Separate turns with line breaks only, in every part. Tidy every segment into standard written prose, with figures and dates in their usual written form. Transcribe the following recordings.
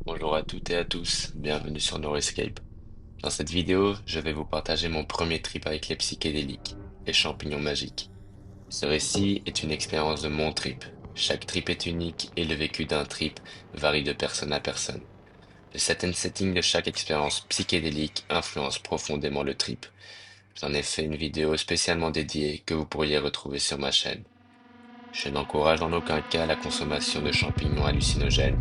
Bonjour à toutes et à tous, bienvenue sur NoRescape. Dans cette vidéo, je vais vous partager mon premier trip avec les psychédéliques, les champignons magiques. Ce récit est une expérience de mon trip. Chaque trip est unique et le vécu d'un trip varie de personne à personne. Le set and setting de chaque expérience psychédélique influence profondément le trip. J'en ai fait une vidéo spécialement dédiée que vous pourriez retrouver sur ma chaîne. Je n'encourage en aucun cas la consommation de champignons hallucinogènes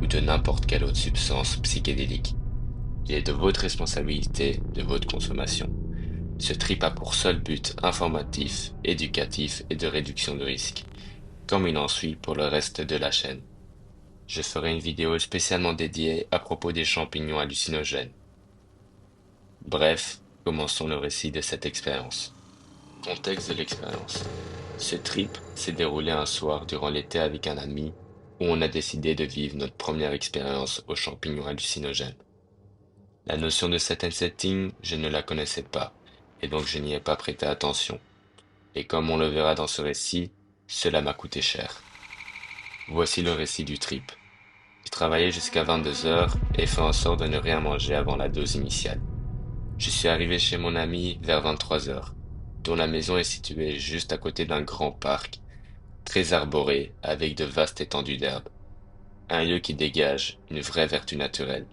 ou de n'importe quelle autre substance psychédélique. Il est de votre responsabilité de votre consommation. Ce trip a pour seul but informatif, éducatif et de réduction de risque, comme il en suit pour le reste de la chaîne. Je ferai une vidéo spécialement dédiée à propos des champignons hallucinogènes. Bref, commençons le récit de cette expérience. Contexte de l'expérience. Ce trip s'est déroulé un soir durant l'été avec un ami où on a décidé de vivre notre première expérience aux champignons hallucinogènes. La notion de set and setting, je ne la connaissais pas, et donc je n'y ai pas prêté attention. Et comme on le verra dans ce récit, cela m'a coûté cher. Voici le récit du trip. J'ai travaillé jusqu'à 22 heures et fait en sorte de ne rien manger avant la dose initiale. Je suis arrivé chez mon ami vers 23 heures, dont la maison est située juste à côté d'un grand parc, très arboré, avec de vastes étendues d'herbe. Un lieu qui dégage une vraie vertu naturelle.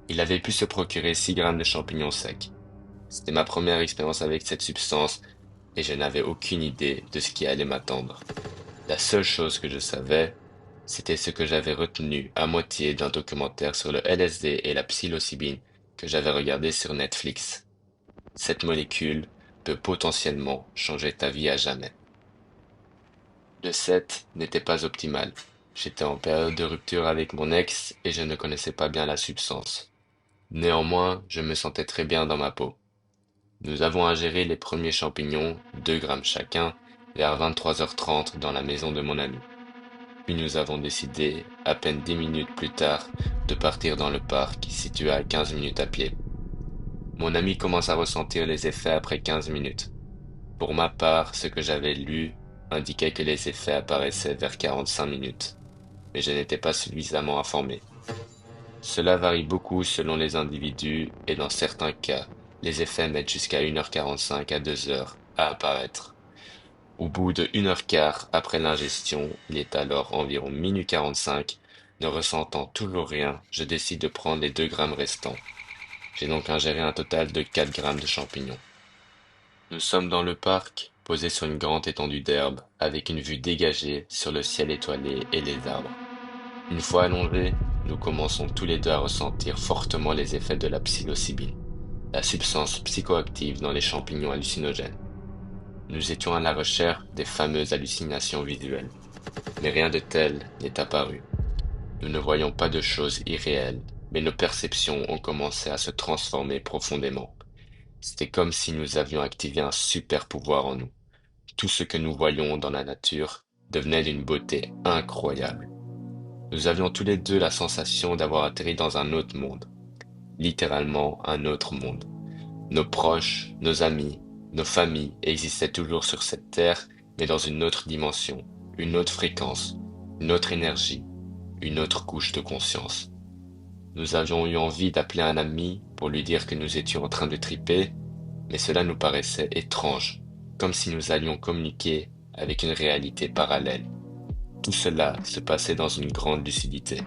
Il avait pu se procurer 6 grammes de champignons secs. C'était ma première expérience avec cette substance et je n'avais aucune idée de ce qui allait m'attendre. La seule chose que je savais, c'était ce que j'avais retenu à moitié d'un documentaire sur le LSD et la psilocybine que j'avais regardé sur Netflix. Cette molécule peut potentiellement changer ta vie à jamais. Le set n'était pas optimal. J'étais en période de rupture avec mon ex et je ne connaissais pas bien la substance. Néanmoins, je me sentais très bien dans ma peau. Nous avons ingéré les premiers champignons, 2 grammes chacun, vers 23h30 dans la maison de mon ami. Puis nous avons décidé, à peine 10 minutes plus tard, de partir dans le parc, situé à 15 minutes à pied. Mon ami commence à ressentir les effets après 15 minutes. Pour ma part, ce que j'avais lu indiquait que les effets apparaissaient vers 45 minutes, mais je n'étais pas suffisamment informé. Cela varie beaucoup selon les individus et dans certains cas, les effets mettent jusqu'à 1h45 à 2 heures à apparaître. Au bout de 1h15 après l'ingestion, il est alors environ minuit 45, ne ressentant toujours rien, je décide de prendre les 2 grammes restants. J'ai donc ingéré un total de 4 grammes de champignons. Nous sommes dans le parc, posés sur une grande étendue d'herbe, avec une vue dégagée sur le ciel étoilé et les arbres. Une fois allongés, nous commençons tous les deux à ressentir fortement les effets de la psilocybine, la substance psychoactive dans les champignons hallucinogènes. Nous étions à la recherche des fameuses hallucinations visuelles, mais rien de tel n'est apparu. Nous ne voyons pas de choses irréelles, mais nos perceptions ont commencé à se transformer profondément. C'était comme si nous avions activé un super pouvoir en nous. Tout ce que nous voyions dans la nature devenait d'une beauté incroyable. Nous avions tous les deux la sensation d'avoir atterri dans un autre monde, littéralement un autre monde. Nos proches, nos amis, nos familles existaient toujours sur cette terre, mais dans une autre dimension, une autre fréquence, une autre énergie, une autre couche de conscience. Nous avions eu envie d'appeler un ami pour lui dire que nous étions en train de triper, mais cela nous paraissait étrange, comme si nous allions communiquer avec une réalité parallèle. Tout cela se passait dans une grande lucidité.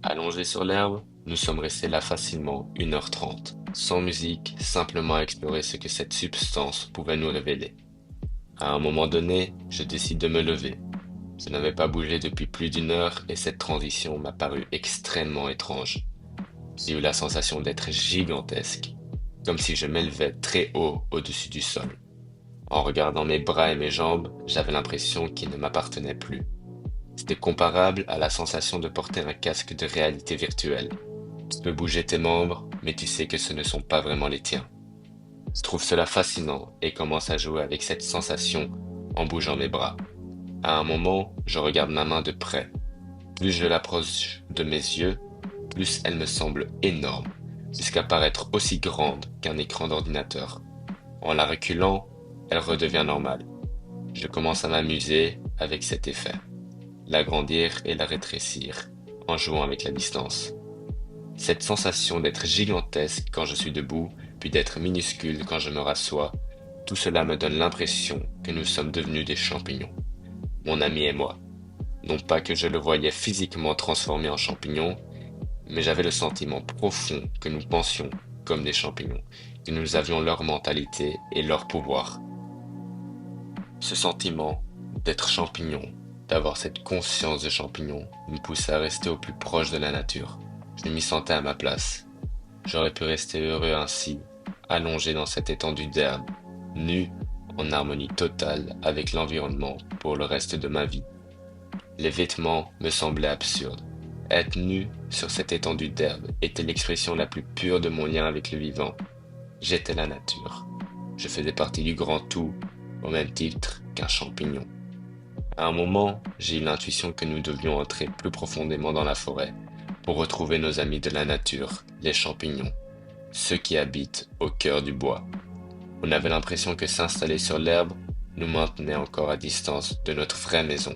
Allongés sur l'herbe, nous sommes restés là facilement 1h30, sans musique, simplement à explorer ce que cette substance pouvait nous révéler. À un moment donné, je décide de me lever. Je n'avais pas bougé depuis plus d'une heure et cette transition m'a paru extrêmement étrange. J'ai eu la sensation d'être gigantesque, comme si je m'élevais très haut au-dessus du sol. En regardant mes bras et mes jambes, j'avais l'impression qu'ils ne m'appartenaient plus. C'était comparable à la sensation de porter un casque de réalité virtuelle. Tu peux bouger tes membres, mais tu sais que ce ne sont pas vraiment les tiens. Je trouve cela fascinant et commence à jouer avec cette sensation en bougeant mes bras. À un moment, je regarde ma main de près. Plus je l'approche de mes yeux, plus elle me semble énorme, jusqu'à paraître aussi grande qu'un écran d'ordinateur. En la reculant, elle redevient normale. Je commence à m'amuser avec cet effet, l'agrandir et la rétrécir, en jouant avec la distance. Cette sensation d'être gigantesque quand je suis debout, puis d'être minuscule quand je me rassois, tout cela me donne l'impression que nous sommes devenus des champignons, mon ami et moi. Non pas que je le voyais physiquement transformé en champignon, mais j'avais le sentiment profond que nous pensions comme des champignons, que nous avions leur mentalité et leur pouvoir. Ce sentiment d'être champignon, d'avoir cette conscience de champignon, me poussait à rester au plus proche de la nature. Je m'y sentais à ma place. J'aurais pu rester heureux ainsi, allongé dans cette étendue d'herbe, nu, en harmonie totale avec l'environnement pour le reste de ma vie. Les vêtements me semblaient absurdes. Être nu sur cette étendue d'herbe était l'expression la plus pure de mon lien avec le vivant. J'étais la nature. Je faisais partie du grand tout, au même titre qu'un champignon. À un moment, j'ai eu l'intuition que nous devions entrer plus profondément dans la forêt pour retrouver nos amis de la nature, les champignons, ceux qui habitent au cœur du bois. On avait l'impression que s'installer sur l'herbe nous maintenait encore à distance de notre vraie maison.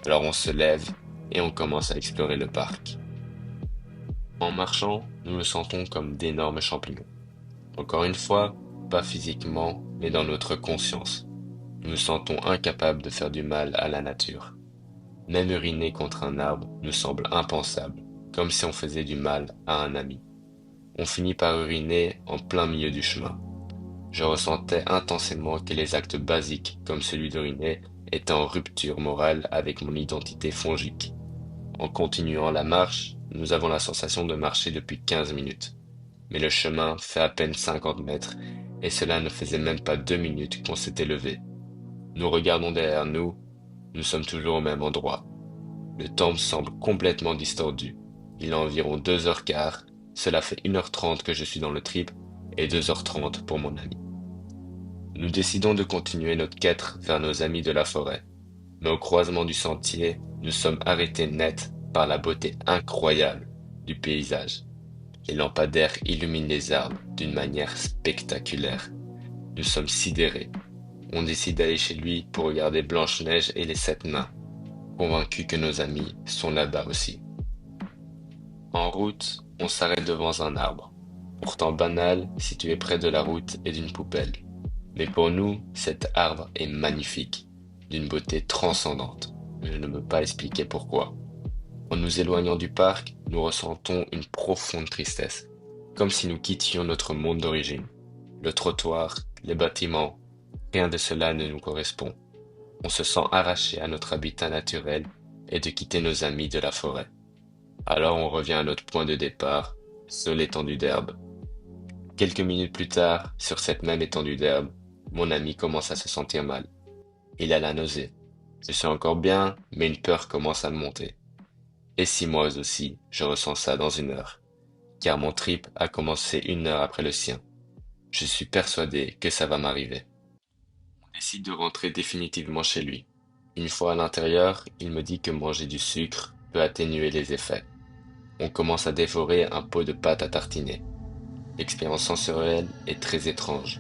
Alors on se lève et on commence à explorer le parc. En marchant, nous nous sentons comme d'énormes champignons. Encore une fois, pas physiquement, mais dans notre conscience. Nous nous sentons incapables de faire du mal à la nature. Même uriner contre un arbre nous semble impensable, comme si on faisait du mal à un ami. On finit par uriner en plein milieu du chemin. Je ressentais intensément que les actes basiques, comme celui d'uriner, étaient en rupture morale avec mon identité fongique. En continuant la marche, nous avons la sensation de marcher depuis 15 minutes. Mais le chemin fait à peine 50 mètres, et cela ne faisait même pas 2 minutes qu'on s'était levé. Nous regardons derrière nous, nous sommes toujours au même endroit. Le temps semble complètement distordu. Il est environ 2h15, cela fait 1h30 que je suis dans le trip, et 2h30 pour mon ami. Nous décidons de continuer notre quête vers nos amis de la forêt. Mais au croisement du sentier, nous sommes arrêtés net par la beauté incroyable du paysage. Les lampadaires illuminent les arbres d'une manière spectaculaire. Nous sommes sidérés. On décide d'aller chez lui pour regarder Blanche-Neige et les 7 nains, convaincus que nos amis sont là-bas aussi. En route, on s'arrête devant un arbre, pourtant banal, situé près de la route et d'une poubelle. Mais pour nous, cet arbre est magnifique, d'une beauté transcendante. Je ne peux pas expliquer pourquoi. En nous éloignant du parc, nous ressentons une profonde tristesse, comme si nous quittions notre monde d'origine. Le trottoir, les bâtiments, rien de cela ne nous correspond. On se sent arraché à notre habitat naturel et de quitter nos amis de la forêt. Alors on revient à notre point de départ, sur l'étendue d'herbe. Quelques minutes plus tard, sur cette même étendue d'herbe, mon ami commence à se sentir mal. Il a la nausée. Je suis encore bien, mais une peur commence à me monter. Et si moi aussi, je ressens ça dans 1 heure? Car mon trip a commencé 1 heure après le sien. Je suis persuadé que ça va m'arriver. On décide de rentrer définitivement chez lui. Une fois à l'intérieur, il me dit que manger du sucre peut atténuer les effets. On commence à dévorer un pot de pâte à tartiner. L'expérience sensorielle est très étrange.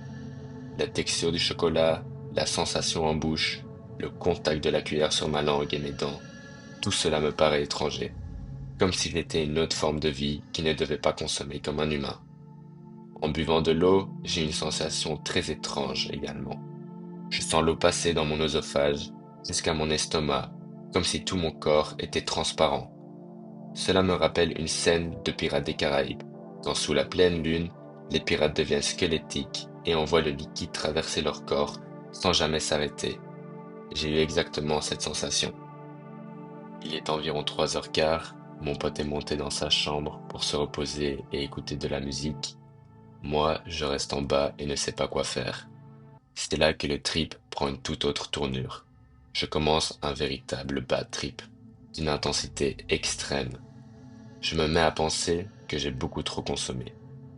La texture du chocolat, la sensation en bouche, le contact de la cuillère sur ma langue et mes dents, tout cela me paraît étranger, comme si j'étais une autre forme de vie qui ne devait pas consommer comme un humain. En buvant de l'eau, j'ai une sensation très étrange également. Je sens l'eau passer dans mon œsophage jusqu'à mon estomac, comme si tout mon corps était transparent. Cela me rappelle une scène de Pirates des Caraïbes, quand sous la pleine lune, les pirates deviennent squelettiques et on voit le liquide traverser leur corps sans jamais s'arrêter. J'ai eu exactement cette sensation. Il est environ 3h15, mon pote est monté dans sa chambre pour se reposer et écouter de la musique. Moi, je reste en bas et ne sais pas quoi faire. C'est là que le trip prend une toute autre tournure. Je commence un véritable bad trip, d'une intensité extrême. Je me mets à penser que j'ai beaucoup trop consommé,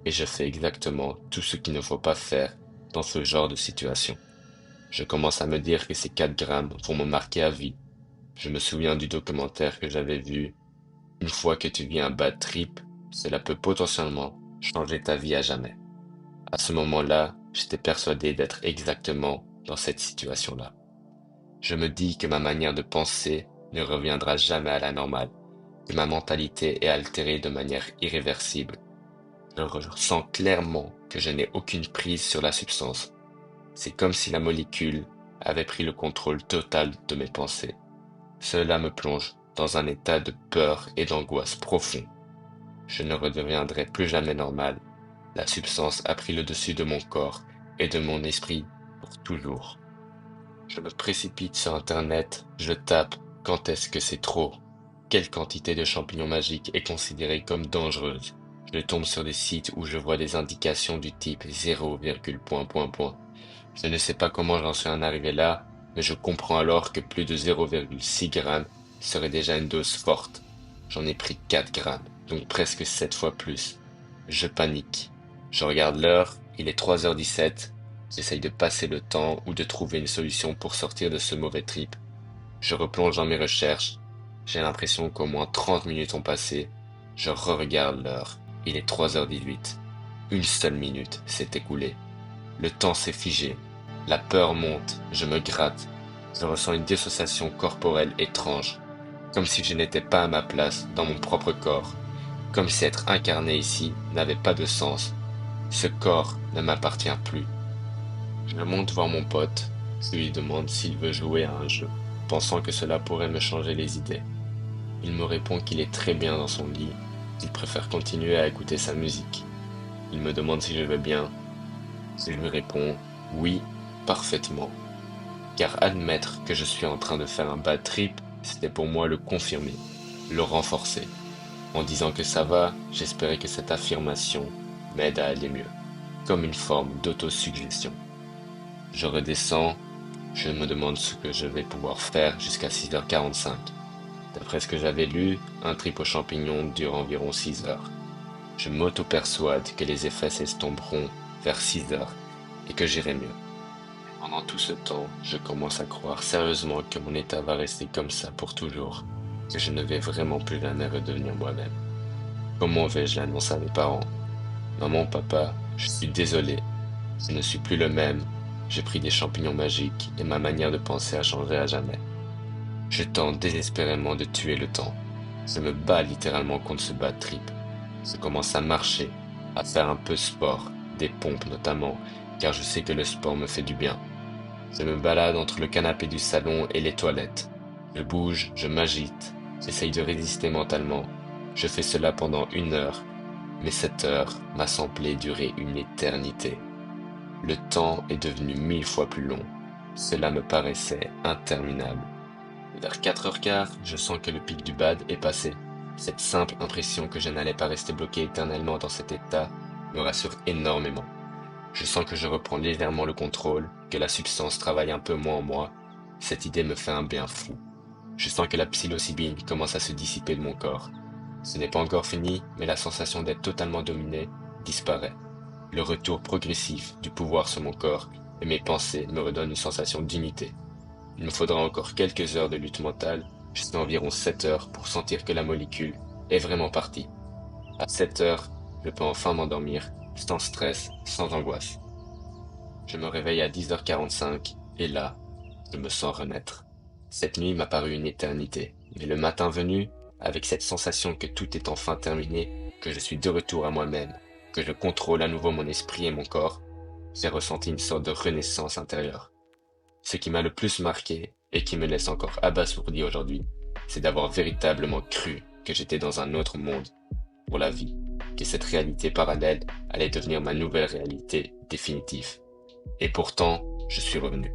et je fais exactement tout ce qu'il ne faut pas faire dans ce genre de situation. Je commence à me dire que ces 4 grammes vont me marquer à vie. Je me souviens du documentaire que j'avais vu. Une fois que tu vis un bad trip, cela peut potentiellement changer ta vie à jamais. À ce moment-là, j'étais persuadé d'être exactement dans cette situation-là. Je me dis que ma manière de penser ne reviendra jamais à la normale, que ma mentalité est altérée de manière irréversible. Je ressens clairement que je n'ai aucune prise sur la substance. C'est comme si la molécule avait pris le contrôle total de mes pensées. Cela me plonge dans un état de peur et d'angoisse profond. Je ne redeviendrai plus jamais normal. La substance a pris le dessus de mon corps et de mon esprit pour toujours. Je me précipite sur Internet, je tape quand est-ce que c'est trop? Quelle quantité de champignons magiques est considérée comme dangereuse? Je tombe sur des sites où je vois des indications du type 0, point, point, point. Je ne sais pas comment j'en suis en arrivé là, mais je comprends alors que plus de 0,6 grammes serait déjà une dose forte. J'en ai pris 4 grammes, donc presque 7 fois plus. Je panique. Je regarde l'heure, il est 3h17. J'essaye de passer le temps ou de trouver une solution pour sortir de ce mauvais trip. Je replonge dans mes recherches. J'ai l'impression qu'au moins 30 minutes ont passé. Je re-regarde l'heure. Il est 3h18. Une seule minute s'est écoulée. Le temps s'est figé. La peur monte. Je me gratte. Je ressens une dissociation corporelle étrange. Comme si je n'étais pas à ma place dans mon propre corps. Comme si être incarné ici n'avait pas de sens. Ce corps ne m'appartient plus. Je monte voir mon pote. Je lui demande s'il veut jouer à un jeu, pensant que cela pourrait me changer les idées. Il me répond qu'il est très bien dans son lit, qu'il préfère continuer à écouter sa musique. Il me demande si je vais bien. Je lui réponds oui, parfaitement. Car admettre que je suis en train de faire un bad trip, c'était pour moi le confirmer, le renforcer. En disant que ça va, j'espérais que cette affirmation m'aide à aller mieux, comme une forme d'autosuggestion. Je redescends, je me demande ce que je vais pouvoir faire jusqu'à 6h45. D'après ce que j'avais lu, un trip aux champignons dure environ 6 heures. Je m'auto-persuade que les effets s'estomperont vers 6 heures et que j'irai mieux. Pendant tout ce temps, je commence à croire sérieusement que mon état va rester comme ça pour toujours, que je ne vais vraiment plus jamais redevenir moi-même. Comment vais-je l'annoncer à mes parents? Maman, papa, je suis désolé, je ne suis plus le même, j'ai pris des champignons magiques et ma manière de penser a changé à jamais. Je tente désespérément de tuer le temps. Je me bats littéralement contre ce bad trip. Je commence à marcher, à faire un peu de sport, des pompes notamment, car je sais que le sport me fait du bien. Je me balade entre le canapé du salon et les toilettes. Je bouge, je m'agite, j'essaye de résister mentalement. Je fais cela pendant 1 heure, mais cette heure m'a semblé durer une éternité. Le temps est devenu 1000 fois plus long. Cela me paraissait interminable. Vers 4h15, je sens que le pic du bad est passé. Cette simple impression que je n'allais pas rester bloqué éternellement dans cet état me rassure énormément. Je sens que je reprends légèrement le contrôle, que la substance travaille un peu moins en moi. Cette idée me fait un bien fou. Je sens que la psilocybine commence à se dissiper de mon corps. Ce n'est pas encore fini, mais la sensation d'être totalement dominé disparaît. Le retour progressif du pouvoir sur mon corps et mes pensées me redonne une sensation d'unité. Il me faudra encore quelques heures de lutte mentale, jusqu'à environ 7 heures pour sentir que la molécule est vraiment partie. À 7 heures, je peux enfin m'endormir, sans stress, sans angoisse. Je me réveille à 10h45 et là, je me sens renaître. Cette nuit m'a paru une éternité, mais le matin venu, avec cette sensation que tout est enfin terminé, que je suis de retour à moi-même, que je contrôle à nouveau mon esprit et mon corps, j'ai ressenti une sorte de renaissance intérieure. Ce qui m'a le plus marqué et qui me laisse encore abasourdi aujourd'hui, c'est d'avoir véritablement cru que j'étais dans un autre monde pour la vie, que cette réalité parallèle allait devenir ma nouvelle réalité définitive. Et pourtant, je suis revenu.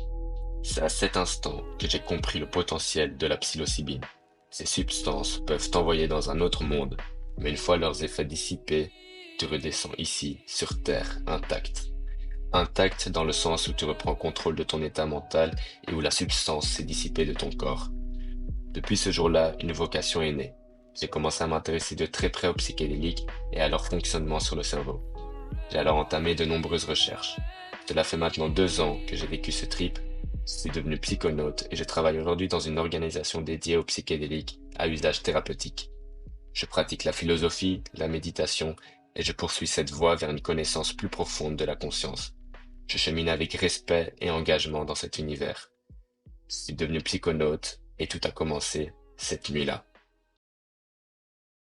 C'est à cet instant que j'ai compris le potentiel de la psilocybine. Ces substances peuvent t'envoyer dans un autre monde, mais une fois leurs effets dissipés, tu redescends ici, sur Terre, intact. Intact dans le sens où tu reprends contrôle de ton état mental et où la substance s'est dissipée de ton corps. Depuis ce jour-là, une vocation est née. J'ai commencé à m'intéresser de très près aux psychédéliques et à leur fonctionnement sur le cerveau. J'ai alors entamé de nombreuses recherches. Cela fait maintenant 2 ans que j'ai vécu ce trip. Je suis devenu psychonaute et je travaille aujourd'hui dans une organisation dédiée aux psychédéliques à usage thérapeutique. Je pratique la philosophie, la méditation et je poursuis cette voie vers une connaissance plus profonde de la conscience. Je chemine avec respect et engagement dans cet univers. Je suis devenu psychonaute et tout a commencé cette nuit-là.